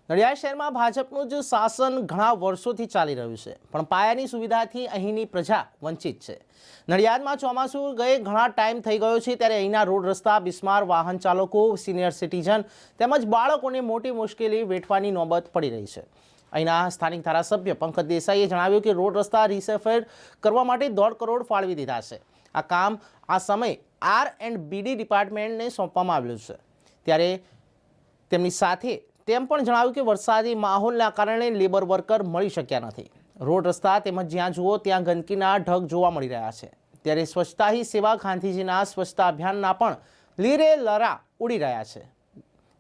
નડિયાદ શહેરમાં ભાજપનું જ શાસન ઘણા વર્ષોથી ચાલી રહ્યું છે, પણ પાયાની સુવિધાથી અહીંની પ્રજા વંચિત છે। નડિયાદમાં ચોમાસું ગયે ઘણા ટાઈમ થઈ ગયો છે, ત્યારે અહીંના રોડ રસ્તા બિસ્માર, વાહન ચાલકો, સિનિયર સિટીઝન તેમજ બાળકોને મોટી મુશ્કેલી વેઠવાની નોબત પડી રહી છે। અહીંના સ્થાનિક ધારાસભ્ય પંકજ દેસાઈએ જણાવ્યું કે રોડ રસ્તા રીસર્ફેડ કરવા માટે 1.5 કરોડ ફાળવી દીધા છે। આ કામ આ સમયે R&BD ડિપાર્ટમેન્ટને સોંપવામાં આવ્યું છે। ત્યારે તેમની સાથે તેમ પણ જણાવ્યું કે વરસાદી માહોલના કારણે લેબર વર્કર મળી શક્યા નથી। રોડ રસ્તા તેમજ જ્યાં જુઓ ત્યાં ગંદકીના ઢગ જોવા મળી રહ્યા છે। ત્યારે સ્વચ્છતા હી સેવા ગાંધીજીના સ્વચ્છતા અભિયાનના પણ લીરે લરા ઉડી રહ્યા છે।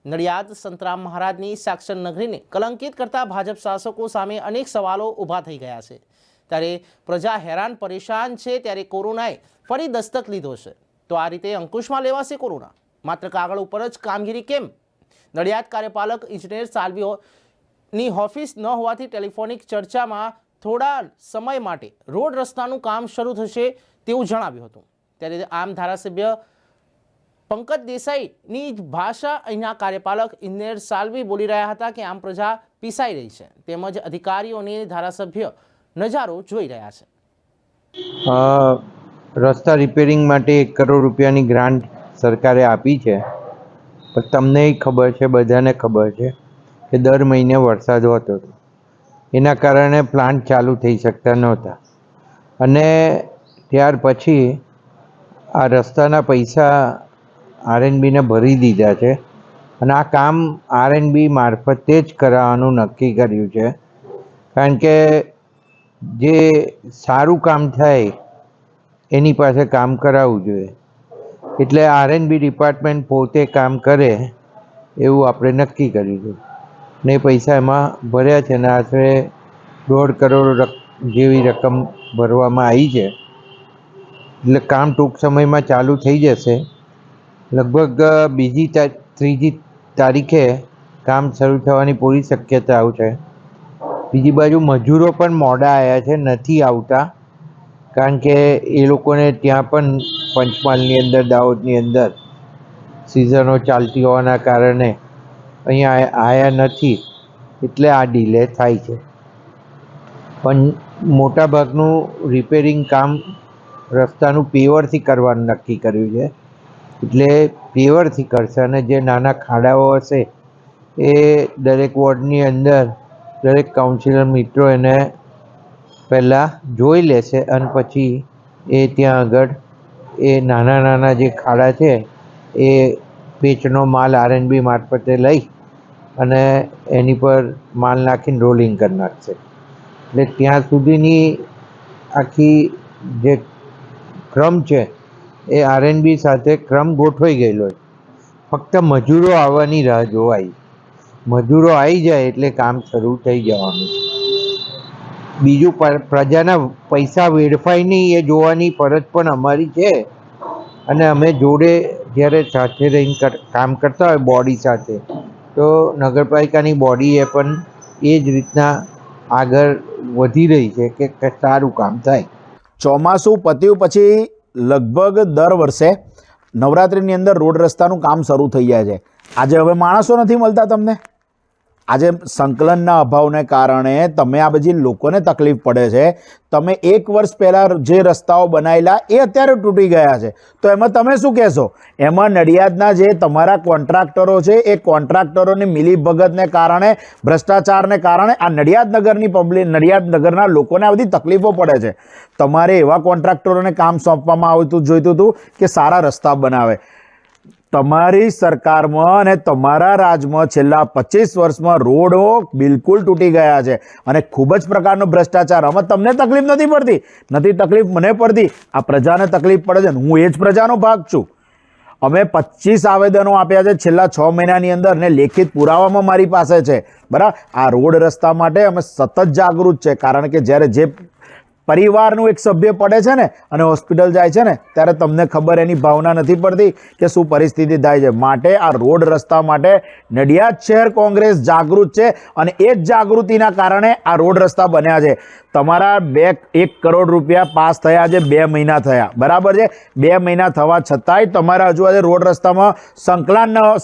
નડિયાદ સંતરામ મહારાજની સાક્ષર નગરીને કલંકિત કરતા ભાજપ શાસકો સામે અનેક સવાલો ઊભા થઈ ગયા છે। ત્યારે પ્રજા હેરાન પરેશાન છે, ત્યારે કોરોનાએ ફરી દસ્તક લીધો છે। તો આ રીતે અંકુશમાં લેવાશે કોરોના? માત્ર કાગળ ઉપર જ કામગીરી કેમ? નડિયાદ કાર્યપાલક ઇજનેર સાલ્વીની ઓફિસ ન હોવાથી ટેલિફોનિક ચર્ચામાં થોડા સમય માટે રોડ રસ્તાનું કામ શરૂ થશે તેવું જણાવ્યું હતું। ત્યારે આમ ધારાસભ્ય પંકજ દેસાઈની ભાષા અહીંના કાર્યપાલક ઇજનેર સાલ્વી બોલી રહ્યા હતા કે આમ પ્રજા પીસાઈ રહી છે, તેમજ અધિકારીઓને ધારાસભ્ય નજારો જોઈ રહ્યા છે। રસ્તા રિપેરિંગ માટે 1 કરોડ રૂપિયાની ગ્રાન્ટ સરકારે આપી છે, પણ તમને ખબર છે, બધાને ખબર છે કે દર મહિને વરસાદ હોતો હતો, એના કારણે પ્લાન્ટ ચાલુ થઈ શકતા નહોતા, અને ત્યાર પછી આ રસ્તાના પૈસા R&Bને ભરી દીધા છે, અને આ કામ R&B મારફતે જ કરાવવાનું નક્કી કર્યું છે, કારણ કે જે સારું કામ થાય એની પાસે કામ કરાવવું જોઈએ। એટલે R&B ડિપાર્ટમેન્ટ પોતે કામ કરે એવું આપણે નક્કી કર્યું છે, ને પૈસા એમાં ભર્યા છે, ને આશરે 1.5 કરોડ જેવી રકમ ભરવામાં આવી છે। એટલે કામ ટૂંક સમયમાં ચાલુ થઈ જશે। લગભગ ત્રીજી તારીખે કામ શરૂ થવાની પૂરી શક્યતાઓ છે। બીજી બાજુ મજૂરો પણ મોડા આવ્યા છે, નથી આવતા, કારણ કે એ લોકોને ત્યાં પણ પંચમહાલની અંદર, દાહોદની અંદર સિઝનો ચાલતી હોવાના કારણે અહીંયા આવ્યા નથી, એટલે આ ડીલે થાય છે। પણ મોટાભાગનું રિપેરિંગ કામ રસ્તાનું પેવરથી કરવાનું નક્કી કર્યું છે, એટલે પેવરથી કરશે, અને જે નાના ખાડાઓ હશે એ દરેક વોર્ડની અંદર દરેક કાઉન્સિલર મિત્રો એને પહેલાં જોઈ લેશે, અને પછી એ ત્યાં આગળ એ નાના જે ખાડા છે એ પેચનો માલ R&B મારફતે લઈ અને એની પર માલ નાખીને રોલિંગ કરી નાખશે। એટલે ત્યાં સુધીની આખી જે ક્રમ છે એ R&B સાથે ક્રમ ગોઠવાઈ ગયેલો છે, ફક્ત મજૂરો આવવાની રાહ જોવાય। મજૂરો આવી જાય એટલે કામ શરૂ થઈ જવાનું છે। બીજું, પ્રજાના પૈસા વેડફાય નહીં એ જોવાની ફરજ પણ અમારી છે, અને અમે જોડે જ્યારે સાથે રહીને કામ કરતા હોય બોડી સાથે, તો નગરપાલિકાની બોડીએ પણ એ જ રીતના આગળ વધી રહી છે કે સારું કામ થાય। ચોમાસું પત્યું પછી લગભગ દર વર્ષે નવરાત્રિની અંદર રોડ રસ્તાનું કામ શરૂ થઈ જાય છે। આજે હવે માણસો નથી મળતા તમને? આજે સંકલનના અભાવને કારણે તમે આ બધી લોકોને તકલીફ પડે છે। તમે 1 વર્ષ પહેલાં જે રસ્તાઓ બનાવેલા એ અત્યારે તૂટી ગયા છે, તો એમાં તમે શું કહેશો? એમાં નડિયાદના જે તમારા કોન્ટ્રાક્ટરો છે એ કોન્ટ્રાક્ટરોની મિલીભગતને કારણે, ભ્રષ્ટાચારને કારણે આ નડિયાદનગરની પબ્લિક, નડિયાદનગરના લોકોને આ બધી તકલીફો પડે છે। તમારે એવા કોન્ટ્રાક્ટરોને કામ સોંપવામાં જોઈતું હતું કે સારા રસ્તા બનાવે। તમારી સરકારમાં અને તમારા રાજમાં છેલ્લા 25 વર્ષમાં રોડો બિલકુલ તૂટી ગયા છે, અને ખૂબ જ પ્રકારનો ભ્રષ્ટાચાર। આમાં તમને તકલીફ નથી પડતી? નથી તકલીફ મને પડતી, આ પ્રજાને તકલીફ પડે છે, હું એ જ પ્રજાનો ભાગ છું। અમે 25 આવેદનો આપ્યા છે છેલ્લા 6 મહિનાની અંદર, ને લેખિત પુરાવામાં મારી પાસે છે, બરાબર? આ રોડ રસ્તા માટે અમે સતત જાગૃત છે, કારણ કે જ્યારે જે પરિવારનું એક સભ્ય પડે છે ને અને હોસ્પિટલ જાય છે ને ત્યારે તમને ખબર એની ભાવના નથી પડતી કે શું પરિસ્થિતિ થાય છે. માટે આ રોડ રસ્તા માટે નડિયાદ શહેર કોંગ્રેસ જાગૃત છે અને એ જ જાગૃતિના કારણે આ રોડ રસ્તા બન્યા છે. તમારા 1 કરોડ રૂપિયા પાસ થયા છે, 2 મહિના થયા, બરાબર છે. 2 મહિના થવા છતાંય તમારા હજુ આજે રોડ રસ્તામાં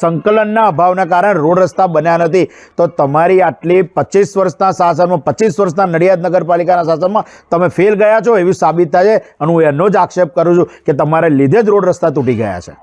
સંકલનના અભાવના કારણે રોડ રસ્તા બન્યા નથી. તો તમારી આટલી 25 વર્ષના શાસનમાં, 25 વર્ષના નડિયાદ નગરપાલિકાના શાસનમાં તમે ફેલ ગયા છો એવી સાબિત થાય છે. અને હું એનો જ આક્ષેપ કરું છું કે તમારે લીધે જ રોડ રસ્તા તૂટી ગયા છે.